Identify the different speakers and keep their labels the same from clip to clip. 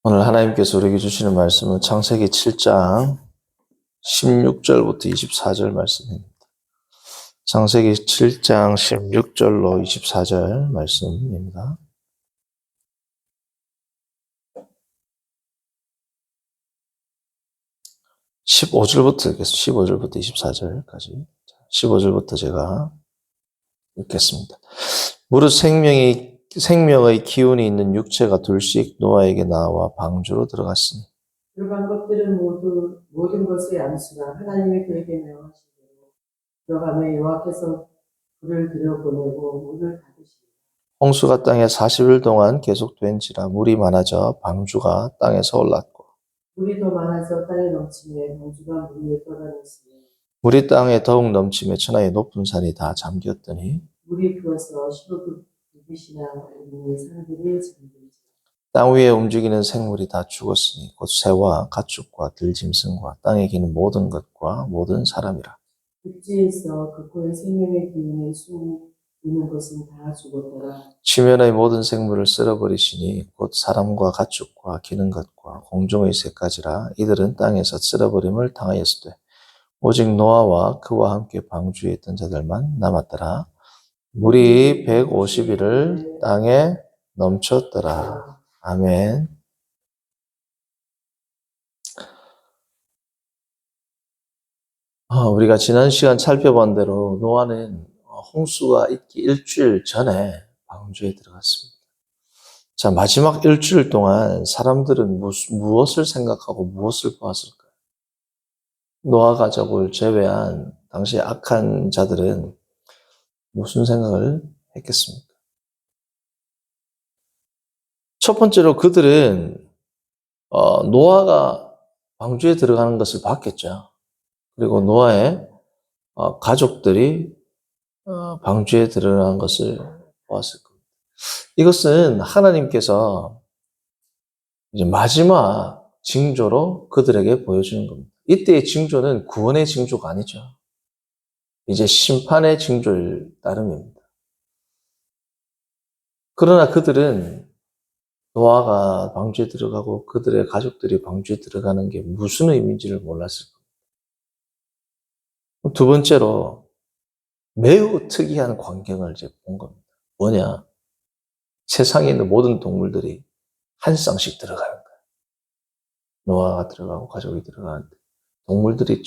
Speaker 1: 오늘 하나님께서 우리에게 주시는 말씀은 창세기 7장 16절부터 24절 말씀입니다. 창세기 7장 16절로 24절 말씀입니다. 15절부터 읽겠습니다. 15절부터 24절까지. 15절부터 제가 읽겠습니다. 무릇 생명의 기운이 있는 육체가 둘씩 노아에게 나와 방주로 들어갔으니
Speaker 2: 들어간 것들은 모든 것의 암수나 하나님이 그에게 명하신 대로 들어가며 여호와께서 불을 들여보내고 문을 닫으시니
Speaker 1: 홍수가 땅에 40일 동안 계속된지라 물이 많아져 방주가 땅에서 올랐고
Speaker 2: 물이 더 많아서 땅에 넘치매 방주가 물 위에 떠다녔으니
Speaker 1: 물이 땅에 더욱 넘치며 천하의 높은 산이 다 잠겼더니
Speaker 2: 물이 부어서 15둣이나 있는 산들이 잠들지
Speaker 1: 땅 위에 움직이는 생물이 다 죽었으니 곧 새와 가축과 들짐승과 땅에 기는 모든 것과 모든 사람이라.
Speaker 2: 육지에서 그 코에 생명의 기운이 숨있는 것은 다 죽었더라.
Speaker 1: 지면의 모든 생물을 쓸어버리시니 곧 사람과 가축과 기는 것과 공중의 새까지라. 이들은 땅에서 쓸어버림을 당하였으되 오직 노아와 그와 함께 방주에 있던 자들만 남았더라. 물이 150일을 땅에 넘쳤더라. 아멘. 우리가 지난 시간 살펴본 대로 노아는 홍수가 있기 일주일 전에 방주에 들어갔습니다. 자, 마지막 일주일 동안 사람들은 무엇을 생각하고 무엇을 보았을까요? 노아 가족을 제외한 당시 악한 자들은 무슨 생각을 했겠습니까? 첫 번째로 그들은 노아가 방주에 들어가는 것을 봤겠죠. 그리고 노아의 가족들이 방주에 들어간 것을 보았을 겁니다. 이것은 하나님께서 이제 마지막 징조로 그들에게 보여주는 겁니다. 이때의 징조는 구원의 징조가 아니죠. 이제 심판의 징조일 따름입니다. 그러나 그들은 노아가 방주에 들어가고 그들의 가족들이 방주에 들어가는 게 무슨 의미인지를 몰랐을 겁니다. 두 번째로 매우 특이한 광경을 이제 본 겁니다. 뭐냐? 세상에 있는 모든 동물들이 한 쌍씩 들어가는 거예요. 노아가 들어가고 가족이 들어가는데 동물들이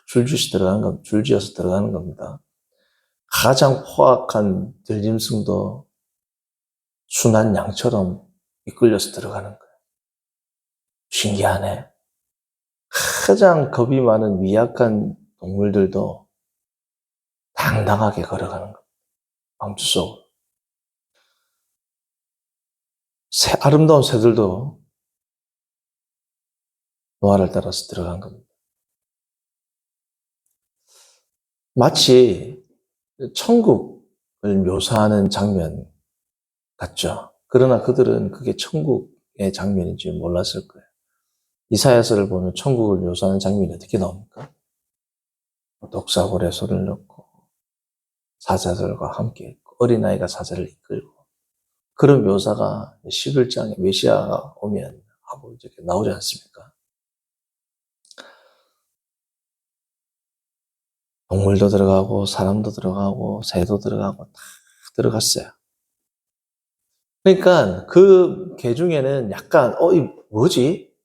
Speaker 1: 줄지어서 들어가는 겁니다. 가장 포악한 들짐승도 순한 양처럼 이끌려서 들어가는 거예요. 신기하네. 가장 겁이 많은 미약한 동물들도 당당하게 걸어가는 겁니다. 방주 속으로. 아름다운 새들도 노아를 따라서 들어간 겁니다. 마치 천국을 묘사하는 장면 같죠. 그러나 그들은 그게 천국의 장면인지 몰랐을 거예요. 이사야서를 보면 천국을 묘사하는 장면이 어떻게 나옵니까? 독사골에 손을 넣고 사자들과 함께 있고 어린아이가 사자를 이끌고 그런 묘사가 11장에 메시아가 오면 하고 이렇게 나오지 않습니까? 동물도 들어가고 사람도 들어가고 새도 들어가고 다 들어갔어요. 그러니까 그 개 중에는 약간 이 뭐지?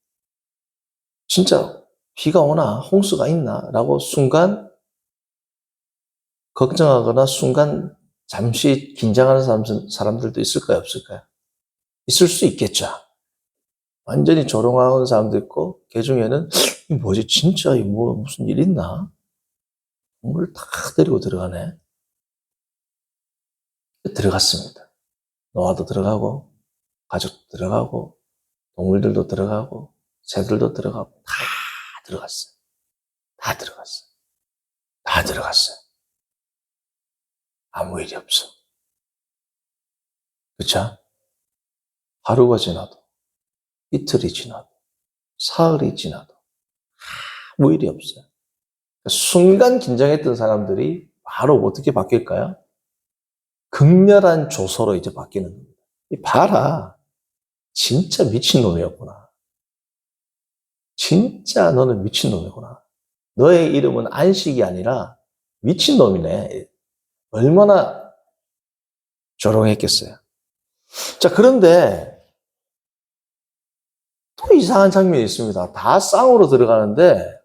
Speaker 1: 진짜 비가 오나 홍수가 있나? 라고 순간 걱정하거나 순간 잠시 긴장하는 사람들도 있을까요? 없을까요? 있을 수 있겠죠. 완전히 조롱하는 사람도 있고 개 중에는 이 뭐지? 진짜 무슨 일 있나? 동물을 다 데리고 들어가네. 들어갔습니다. 노아도 들어가고 가족도 들어가고 동물들도 들어가고 새들도 들어가고 다 들어갔어요. 다 들어갔어요. 다 들어갔어요. 아무 일이 없어. 그렇죠? 하루가 지나도 이틀이 지나도 사흘이 지나도 아무 일이 없어요. 순간 긴장했던 사람들이 바로 어떻게 바뀔까요? 극렬한 조소로 이제 바뀌는 겁니다. 봐라. 진짜 미친놈이었구나. 진짜 너는 미친놈이구나. 너의 이름은 안식이 아니라 미친놈이네. 얼마나 조롱했겠어요. 자, 그런데 또 이상한 장면이 있습니다. 다 쌍으로 들어가는데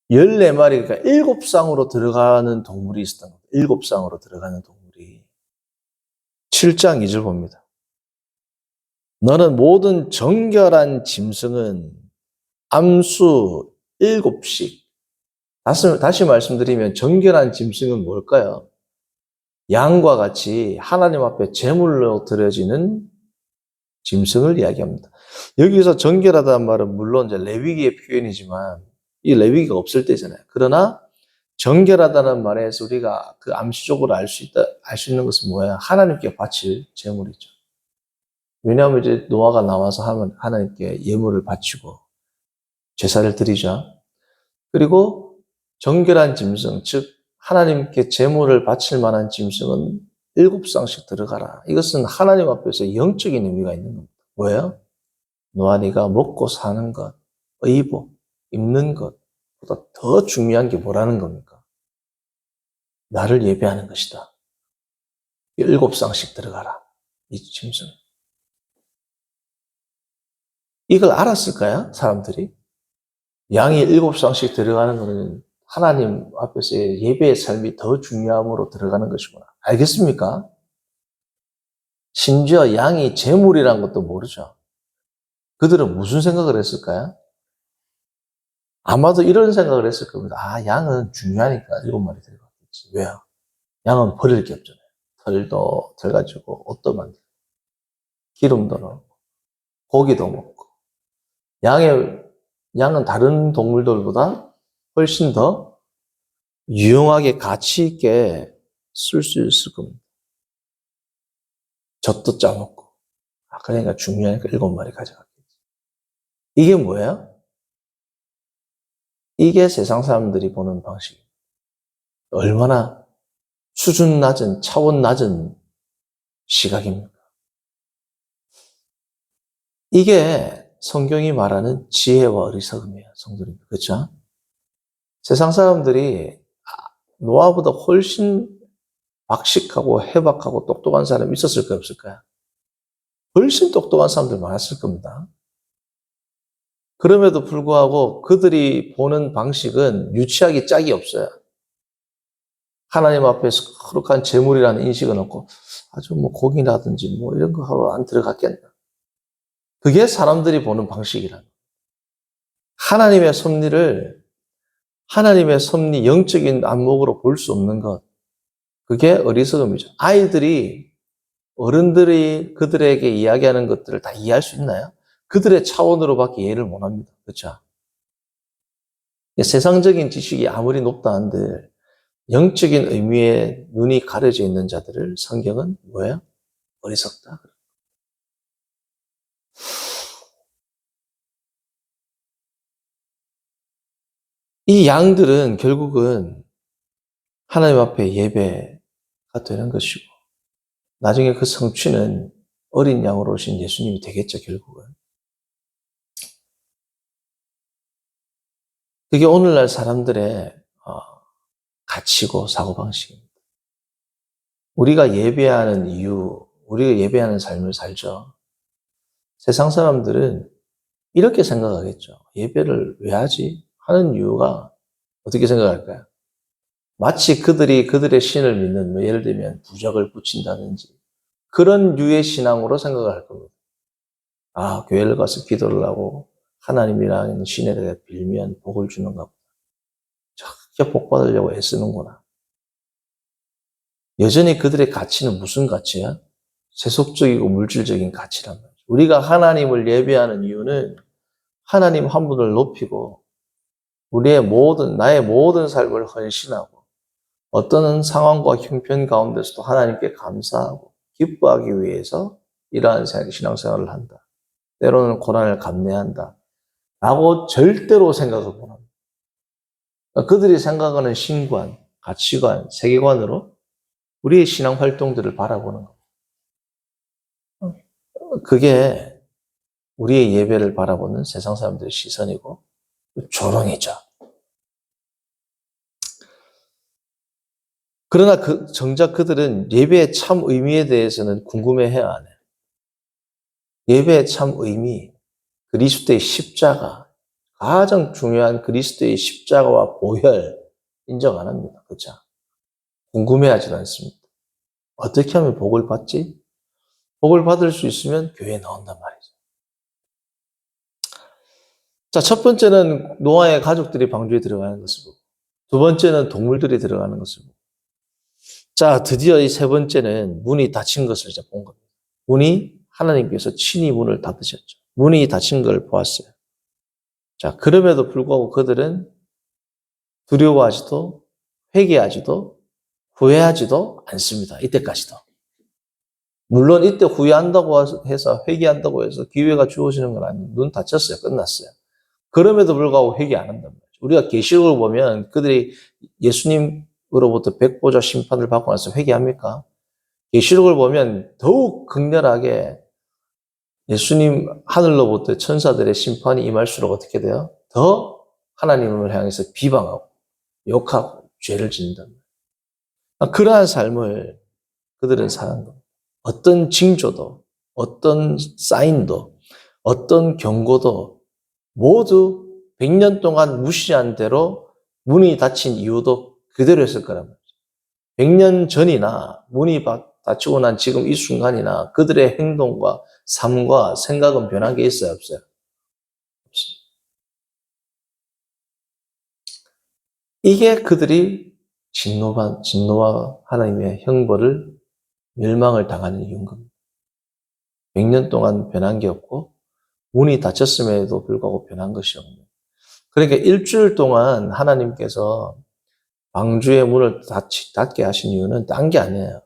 Speaker 1: 14마리, 그러니까 7쌍으로 들어가는 동물이 있었던 겁니다. 7쌍으로 들어가는 동물이. 7장 2절 봅니다. 너는 모든 정결한 짐승은 암수 7씩. 다시 말씀드리면 정결한 짐승은 뭘까요? 양과 같이 하나님 앞에 제물로 드려지는 짐승을 이야기합니다. 여기서 정결하다는 말은 물론 이제 레위기의 표현이지만 이 레위기가 없을 때잖아요. 그러나 정결하다는 말에서 우리가 그 암시적으로 알 수 있는 것은 뭐예요? 하나님께 바칠 제물이죠. 왜냐하면 이제 노아가 나와서 하나님께 예물을 바치고 제사를 드리자. 그리고 정결한 짐승, 즉 하나님께 제물을 바칠 만한 짐승은 7쌍씩 들어가라. 이것은 하나님 앞에서 영적인 의미가 있는 겁니다. 뭐예요? 노아 네가 먹고 사는 것, 의복, 입는 것보다 더 중요한 게 뭐라는 겁니까? 나를 예배하는 것이다. 7쌍씩 들어가라. 이 짐승. 이걸 알았을까요? 사람들이? 양이 7쌍씩 들어가는 것은 하나님 앞에서의 예배의 삶이 더 중요함으로 들어가는 것이구나. 알겠습니까? 심지어 양이 제물이라는 것도 모르죠. 그들은 무슨 생각을 했을까요? 아마도 이런 생각을 했을 겁니다. 아, 양은 중요하니까 7마리 들어갔겠지. 왜요? 양은 버릴 게 없잖아요. 털도 들어가지고 옷도 만들고 기름도 넣고 고기도 먹고 양은 다른 동물들보다 훨씬 더 유용하게 가치 있게 쓸 수 있을 겁니다. 젖도 짜먹고. 그러니까 중요하니까 7마리 가져갔겠지. 이게 뭐예요? 이게 세상 사람들이 보는 방식입니다. 얼마나 수준 낮은, 차원 낮은 시각입니까? 이게 성경이 말하는 지혜와 어리석음이에요, 성도님. 그렇죠? 세상 사람들이 노아보다 훨씬 박식하고 해박하고 똑똑한 사람이 있었을까요, 없을까요? 훨씬 똑똑한 사람들 많았을 겁니다. 그럼에도 불구하고 그들이 보는 방식은 유치하기 짝이 없어요. 하나님 앞에서 거룩한 제물이라는 인식은 없고 아주 뭐 고기라든지 뭐 이런 거 하러 안 들어갔겠나. 그게 사람들이 보는 방식이라는. 하나님의 섭리를 하나님의 섭리 영적인 안목으로 볼 수 없는 것. 그게 어리석음이죠. 어른들이 그들에게 이야기하는 것들을 다 이해할 수 있나요? 그들의 차원으로밖에 이해를 못 합니다. 그렇죠? 세상적인 지식이 아무리 높다 한들 영적인 의미에 눈이 가려져 있는 자들을 성경은 뭐예요? 어리석다. 이 양들은 결국은 하나님 앞에 예배가 되는 것이고 나중에 그 성취는 어린 양으로 오신 예수님이 되겠죠, 결국은. 그게 오늘날 사람들의 가치고 사고방식입니다. 우리가 예배하는 이유, 우리가 예배하는 삶을 살죠. 세상 사람들은 이렇게 생각하겠죠. 예배를 왜 하지? 하는 이유가 어떻게 생각할까요? 마치 그들이 그들의 신을 믿는, 뭐 예를 들면 부적을 붙인다든지 그런 류의 신앙으로 생각을 할 겁니다. 아, 교회를 가서 기도를 하고 하나님이라는 신에 대해 빌면 복을 주는가 보다. 저렇게 복 받으려고 애쓰는구나. 여전히 그들의 가치는 무슨 가치야? 세속적이고 물질적인 가치란 말이죠. 우리가 하나님을 예배하는 이유는 하나님 한 분을 높이고 나의 모든 삶을 헌신하고 어떤 상황과 형편 가운데서도 하나님께 감사하고 기뻐하기 위해서 이러한 신앙생활을 한다. 때로는 고난을 감내한다. 라고 절대로 생각을 못 합니다. 그들이 생각하는 신관, 가치관, 세계관으로 우리의 신앙 활동들을 바라보는 겁니다. 그게 우리의 예배를 바라보는 세상 사람들의 시선이고 조롱이죠. 그러나 정작 그들은 예배의 참 의미에 대해서는 궁금해해야 안 해요. 예배의 참 의미, 그리스도의 십자가, 가장 중요한 그리스도의 십자가와 보혈 인정 안 합니다. 그렇죠? 궁금해하지 않습니다. 어떻게 하면 복을 받지? 복을 받을 수 있으면 교회에 나온단 말이죠. 자, 첫 번째는 노아의 가족들이 방주에 들어가는 것을 보고, 두 번째는 동물들이 들어가는 것을 보고, 자, 드디어 이 세 번째는 문이 닫힌 것을 이제 본 겁니다. 문이 하나님께서 친히 문을 닫으셨죠. 문이 닫힌 걸 보았어요. 자, 그럼에도 불구하고 그들은 두려워하지도 회개하지도 후회하지도 않습니다. 이때까지도. 물론 이때 후회한다고 해서 회개한다고 해서 기회가 주어지는 건 아니에요. 눈 닫혔어요. 끝났어요. 그럼에도 불구하고 회개 안 한단 말이죠. 우리가 계시록을 보면 그들이 예수님으로부터 백보자 심판을 받고 나서 회개합니까? 계시록을 보면 더욱 극렬하게 예수님 하늘로부터 천사들의 심판이 임할수록 어떻게 돼요? 더 하나님을 향해서 비방하고 욕하고 죄를 짓는단 말이에요. 그러한 삶을 그들은 사는 겁니다. 어떤 징조도, 어떤 사인도, 어떤 경고도 모두 100년 동안 무시한 대로 문이 닫힌 이유도 그대로 했을 거란 말이죠. 100년 전이나 문이 닫히고 난 지금 이 순간이나 그들의 행동과 삶과 생각은 변한 게 있어요? 없어요? 없습니다. 이게 그들이 진노와 하나님의 형벌을 멸망을 당하는 이유인 겁니다. 100년 동안 변한 게 없고 문이 닫혔음에도 불구하고 변한 것이 없는. 그러니까 일주일 동안 하나님께서 방주의 문을 닫게 하신 이유는 딴 게 아니에요.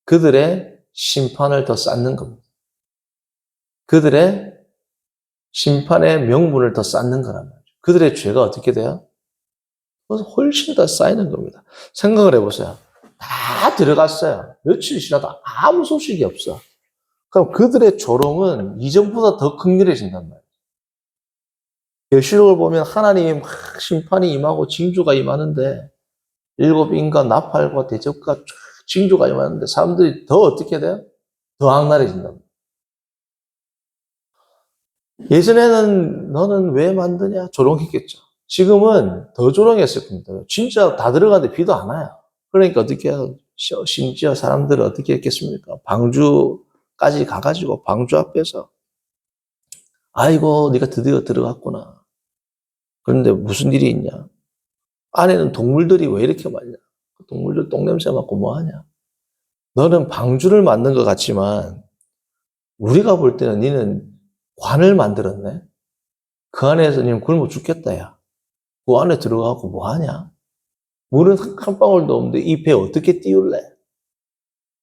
Speaker 1: 그들의 심판을 더 쌓는 겁니다. 그들의 심판의 명분을 더 쌓는 거란 말이죠. 그들의 죄가 어떻게 돼요? 훨씬 더 쌓이는 겁니다. 생각을 해보세요. 다 들어갔어요. 며칠 지나도 아무 소식이 없어. 그럼 그들의 조롱은 이전보다 더 극렬해진단 말이에요. 계시록을 보면 하나님이 막 심판이 임하고 징조가 임하는데 일곱 인과 나팔과 대적과 쫙 징조가 임하는데 사람들이 더 어떻게 돼요? 더 악랄해진단 말이에요. 예전에는 너는 왜 만드냐? 조롱했겠죠. 지금은 더 조롱했을 겁니다. 진짜 다 들어가는데 비도 안 와요. 그러니까 어떻게 해요? 심지어 사람들은 어떻게 했겠습니까? 방주까지 가가지고 방주 앞에서 아이고 네가 드디어 들어갔구나. 그런데 무슨 일이 있냐? 안에는 동물들이 왜 이렇게 많냐? 동물들 똥냄새 맡고 뭐하냐? 너는 방주를 만든 것 같지만 우리가 볼 때는 너는 관을 만들었네? 그 안에서 님 굶어 죽겠다 야. 그 안에 들어가고 뭐하냐? 물은 한 방울도 없는데 이 배 어떻게 띄울래?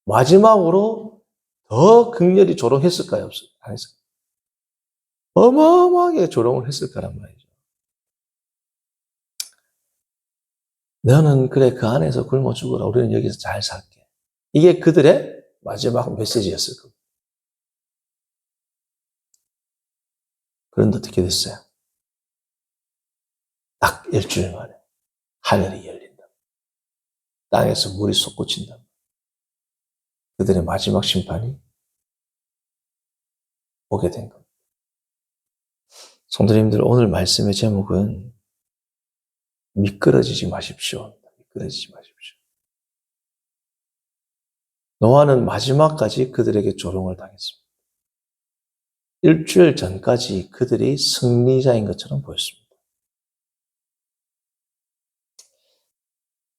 Speaker 1: 마지막으로 더 극렬히 조롱했을까요? 없어요? 안 했어요. 어마어마하게 조롱을 했을 거란 말이죠. 너는 그래 그 안에서 굶어 죽어라. 우리는 여기서 잘 살게. 이게 그들의 마지막 메시지였을 겁니다. 그런데 어떻게 됐어요? 딱 일주일 만에 하늘이 열린다. 땅에서 물이 솟구친다. 그들의 마지막 심판이 오게 된 겁니다. 성도님들, 오늘 말씀의 제목은 미끄러지지 마십시오. 미끄러지지 마십시오. 노아는 마지막까지 그들에게 조롱을 당했습니다. 일주일 전까지 그들이 승리자인 것처럼 보였습니다.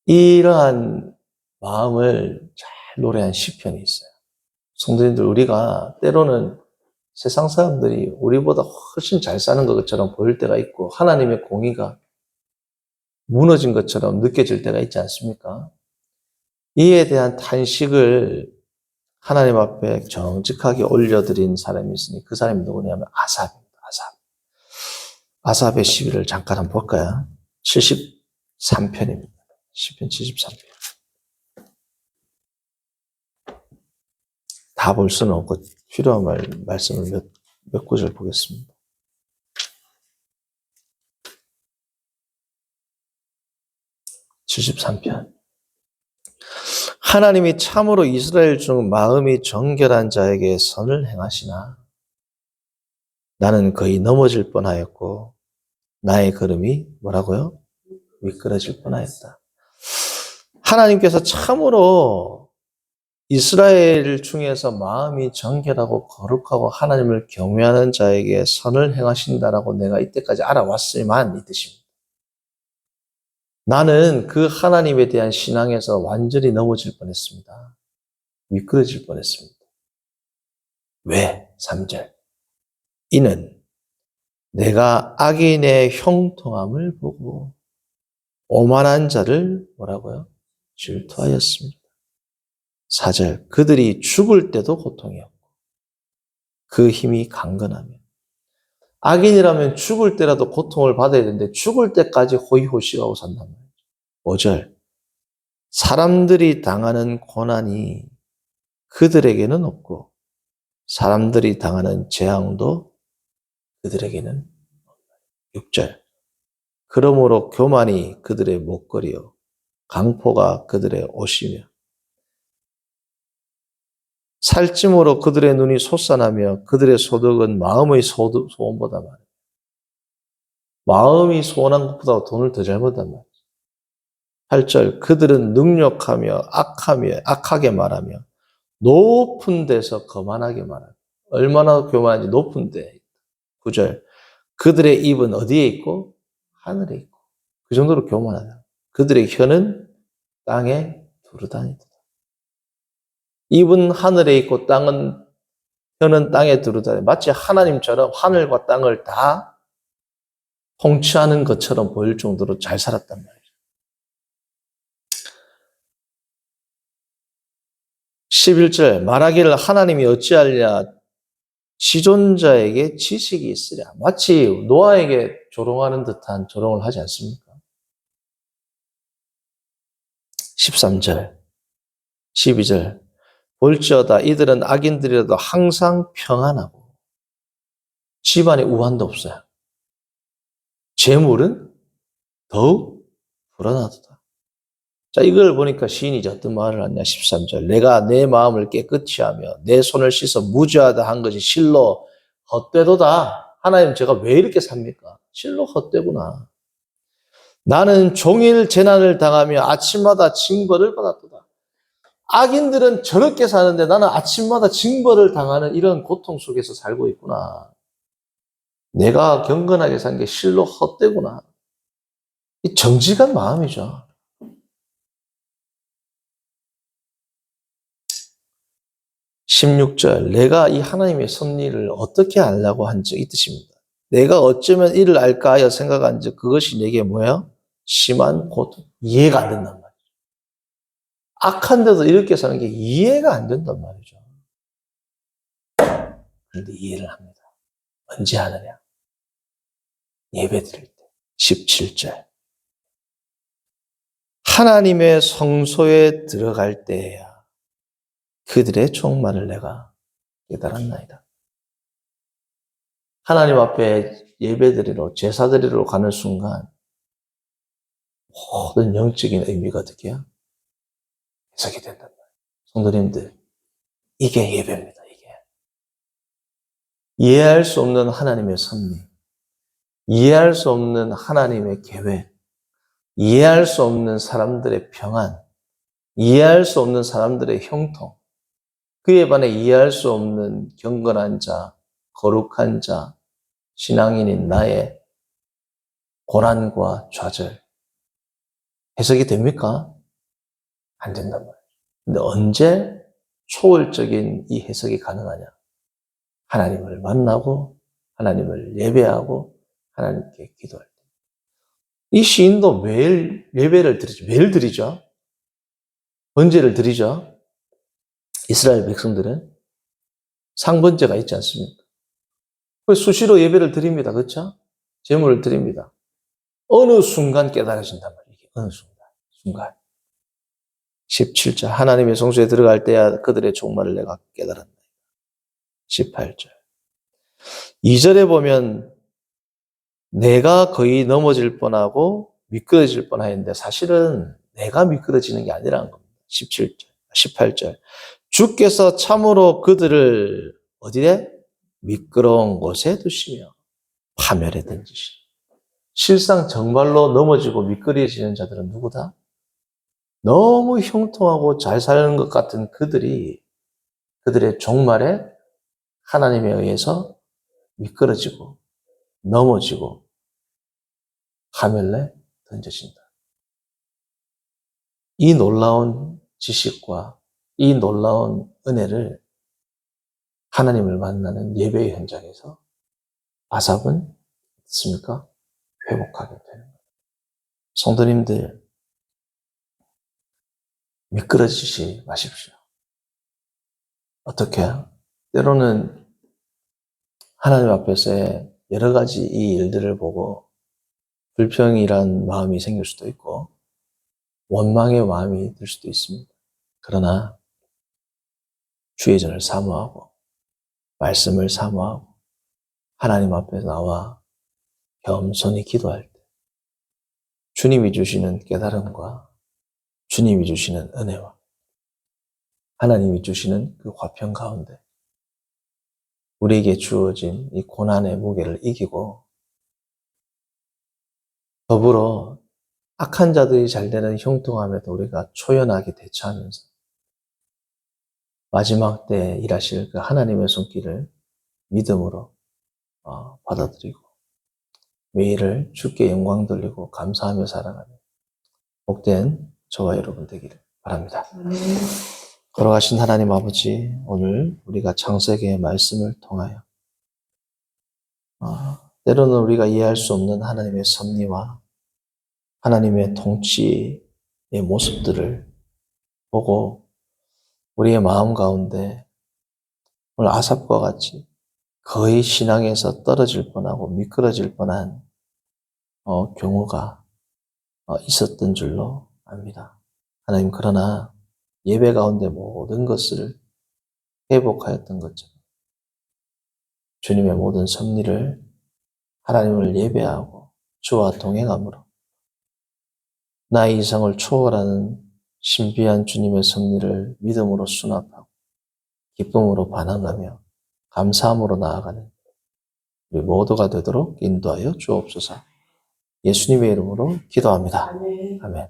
Speaker 1: 이러한 마음을 잘 노래한 시편이 있어요. 성도님들, 우리가 때로는 세상 사람들이 우리보다 훨씬 잘 사는 것처럼 보일 때가 있고 하나님의 공의가 무너진 것처럼 느껴질 때가 있지 않습니까? 이에 대한 탄식을 하나님 앞에 정직하게 올려드린 사람이 있으니 그 사람이 누구냐면 아삽입니다. 아삽의 시비를 잠깐 한번 볼까요? 73편입니다. 시편 73편. 다 볼 수는 없고 필요한 말씀을 몇 구절 보겠습니다. (73편) 하나님이 참으로 이스라엘 중 마음이 정결한 자에게 선을 행하시나 나는 거의 넘어질 뻔하였고 나의 걸음이 뭐라고요? 미끄러질 뻔하였다. 하나님께서 참으로 이스라엘 중에서 마음이 정결하고 거룩하고 하나님을 경외하는 자에게 선을 행하신다라고 내가 이때까지 알아왔으면 이 뜻입니다. 나는 그 하나님에 대한 신앙에서 완전히 넘어질 뻔했습니다. 미끄러질 뻔했습니다. 왜? 3절. 이는 내가 악인의 형통함을 보고 오만한 자를 뭐라고요? 질투하였습니다. 4절. 그들이 죽을 때도 고통이었고 그 힘이 강건하며 악인이라면 죽을 때라도 고통을 받아야 되는데 죽을 때까지 호의호식하고 산단 말이죠. 5절. 사람들이 당하는 고난이 그들에게는 없고 사람들이 당하는 재앙도 그들에게는 없다. 6절. 그러므로 교만이 그들의 목걸이요 강포가 그들의 옷이며 살찜으로 그들의 눈이 솟아나며 그들의 소득은 마음의 소원보다 많아요. 마음이 소원한 것보다 돈을 더 잘 번단 말이죠. 8절. 그들은 능욕하며 악하게 말하며 높은 데서 거만하게 말하며 얼마나 교만한지 높은 데. 9절. 그들의 입은 어디에 있고? 하늘에 있고. 그 정도로 교만하다. 그들의 혀는 땅에 두루다니다. 입은 하늘에 있고 혀는 땅에 두루다니. 마치 하나님처럼 하늘과 땅을 다 통치하는 것처럼 보일 정도로 잘 살았단 말이죠. 11절. 말하기를 하나님이 어찌하랴 지존자에게 지식이 있으랴. 마치 노아에게 조롱하는 듯한 조롱을 하지 않습니까? 13절, 12절. 볼지어다 이들은 악인들이라도 항상 평안하고 집안에 우환도 없어요. 재물은 더욱 불어나도다. 자, 이걸 보니까 시인이 어떤 말을 하냐. 13절. 내가 내 마음을 깨끗이 하며 내 손을 씻어 무죄하다 한 것이 실로 헛되도다. 하나님 제가 왜 이렇게 삽니까? 실로 헛되구나. 나는 종일 재난을 당하며 아침마다 징벌을 받았도다. 악인들은 저렇게 사는데 나는 아침마다 징벌을 당하는 이런 고통 속에서 살고 있구나. 내가 경건하게 산 게 실로 헛되구나. 이 정직한 마음이죠. 16절. 내가 이 하나님의 섭리를 어떻게 알라고 한즉 이 뜻입니다. 내가 어쩌면 이를 알까 하여 생각한 즉 그것이 내게 뭐예요? 심한 고통. 이해가 안 된단 말이죠. 악한데도 이렇게 사는 게 이해가 안 된단 말이죠. 그런데 이해를 합니다. 언제 하느냐? 예배 드릴 때. 17절. 하나님의 성소에 들어갈 때야 그들의 종말을 내가 깨달았나이다. 하나님 앞에 예배드리러 제사드리러 가는 순간 모든 영적인 의미가 어떻게 해요? 해석이 된단 말이에요. 성도님들, 이게 예배입니다. 이게 이해할 수 없는 하나님의 섭리, 이해할 수 없는 하나님의 계획, 이해할 수 없는 사람들의 평안, 이해할 수 없는 사람들의 형통, 그에 반해 이해할 수 없는 경건한 자, 거룩한 자, 신앙인인 나의 고난과 좌절. 해석이 됩니까? 안 된단 말이에요. 근데 언제 초월적인 이 해석이 가능하냐? 하나님을 만나고, 하나님을 예배하고, 하나님께 기도할 때. 이 시인도 매일 예배를 드리죠. 매일 드리죠. 번제를 드리죠. 이스라엘 백성들은 상번제가 있지 않습니까? 수시로 예배를 드립니다. 그렇죠? 제물을 드립니다. 어느 순간 깨달아진단 말이에요. 어느 순간. 17절. 하나님의 성소에 들어갈 때야 그들의 종말을 내가 깨달았다. 18절. 2절에 보면 내가 거의 넘어질 뻔하고 미끄러질 뻔하였는데 사실은 내가 미끄러지는 게 아니라는 겁니다. 17절, 18절. 주께서 참으로 그들을 어디에? 미끄러운 곳에 두시며 파멸에 던지시니. 실상 정말로 넘어지고 미끄러지는 자들은 누구다? 너무 형통하고 잘 사는 것 같은 그들이 그들의 종말에 하나님에 의해서 미끄러지고 넘어지고 파멸에 던져진다. 이 놀라운 지식과 이 놀라운 은혜를 하나님을 만나는 예배의 현장에서 아삽은 어떻습니까? 회복하게 되는 거예요. 성도님들, 미끄러지지 마십시오. 어떻게? 때로는 하나님 앞에서 여러 가지 이 일들을 보고 불평이란 마음이 생길 수도 있고 원망의 마음이 들 수도 있습니다. 그러나 주의 전을 사모하고 말씀을 사모하고 하나님 앞에 나와 겸손히 기도할 때 주님이 주시는 깨달음과 주님이 주시는 은혜와 하나님이 주시는 그 화평 가운데 우리에게 주어진 이 고난의 무게를 이기고 더불어 악한 자들이 잘 되는 형통함에도 우리가 초연하게 대처하면서 마지막 때에 일하실 그 하나님의 손길을 믿음으로 받아들이고 매일을 주께 영광 돌리고 감사하며 살아가는 복된 저와 여러분 되기를 바랍니다. 걸어가신 하나님 아버지, 오늘 우리가 창세기의 말씀을 통하여 때로는 우리가 이해할 수 없는 하나님의 섭리와 하나님의 통치의 모습들을 보고 우리의 마음 가운데 오늘 아삽과 같이 거의 신앙에서 떨어질 뻔하고 미끄러질 뻔한 경우가 있었던 줄로 압니다. 하나님, 그러나 예배 가운데 모든 것을 회복하였던 것처럼 주님의 모든 섭리를 하나님을 예배하고 주와 동행함으로 나의 이성을 초월하는 신비한 주님의 섭리를 믿음으로 수납하고 기쁨으로 반응하며 감사함으로 나아가는 우리 모두가 되도록 인도하여 주옵소서. 예수님의 이름으로 기도합니다. 아멘.